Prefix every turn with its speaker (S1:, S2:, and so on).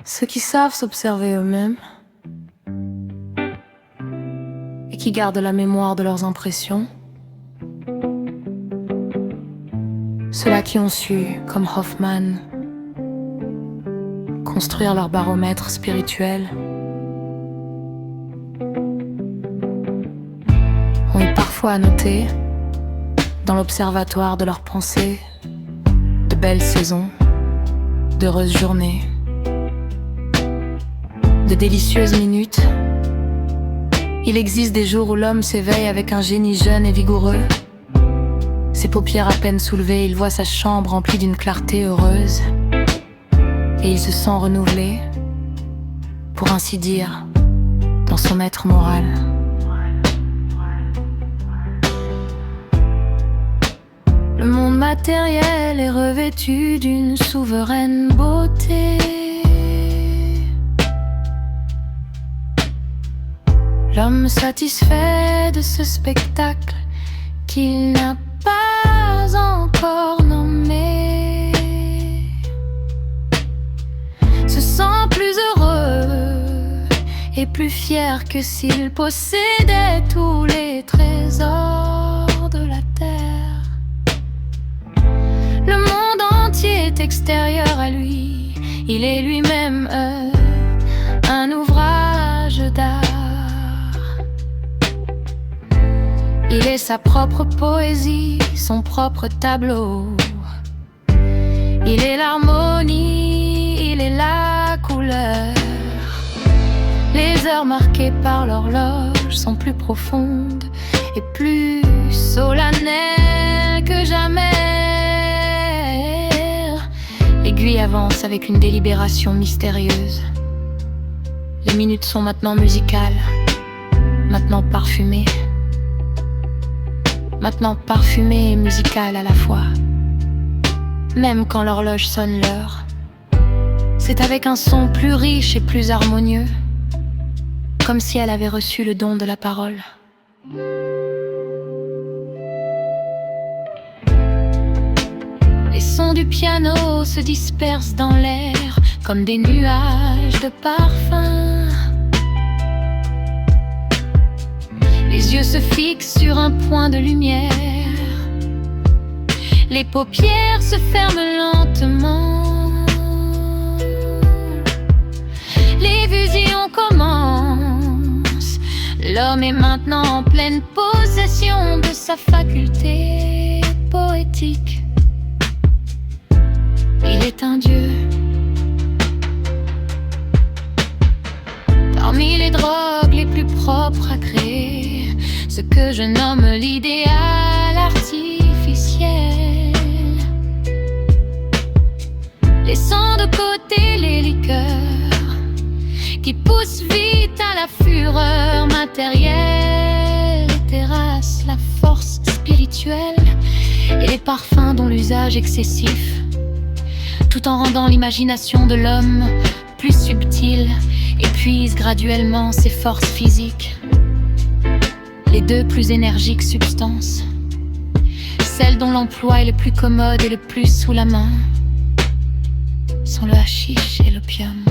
S1: Ceux qui savent s'observer eux-mêmes et qui gardent la mémoire de leurs impressions. Ceux-là qui ont su, comme Hoffman, construire leur baromètre spirituel, ont eu parfois à noter, dans l'observatoire de leurs pensées, de belles saisons, d'heureuses journées, de délicieuses minutes. Il existe des jours où l'homme s'éveille avec un génie jeune et vigoureux. Ses paupières à peine soulevées, il voit sa chambre remplie d'une clarté heureuse. Et il se sent renouvelé, pour ainsi dire, dans son être moral. Le monde matériel est revêtu d'une souveraine beauté. L'homme satisfait de ce spectacle qu'il n'a pas encore nommé se sent plus heureux et plus fier que s'il possédait tous les trésors de la terre. Le monde entier est extérieur à lui, il est lui-même un ouvrage d'art. Il est sa propre poésie, son propre tableau. Il est l'harmonie, il est la couleur. Les heures marquées par l'horloge sont plus profondes et plus solennelles que jamais. L'aiguille avance avec une délibération mystérieuse. Les minutes sont maintenant musicales, maintenant parfumées. Maintenant parfumée et musicale à la fois. Même quand l'horloge sonne l'heure, c'est avec un son plus riche et plus harmonieux, comme si elle avait reçu le don de la parole. Les sons du piano se dispersent dans l'air comme des nuages de parfum. Les yeux se fixent sur un point de lumière. Les paupières se ferment lentement. Les visions commencent. L'homme est maintenant en pleine possession de sa faculté poétique. Il est un dieu. Parmi les drogues les plus propres à créer, ce que je nomme l'idéal artificiel. Laissant de côté les liqueurs qui poussent vite à la fureur matérielle, et terrassent la force spirituelle et les parfums dont l'usage excessif, tout en rendant l'imagination de l'homme plus subtile, épuise graduellement ses forces physiques. Les deux plus énergiques substances, celles dont l'emploi est le plus commode et le plus sous la main, sont le hashish et l'opium.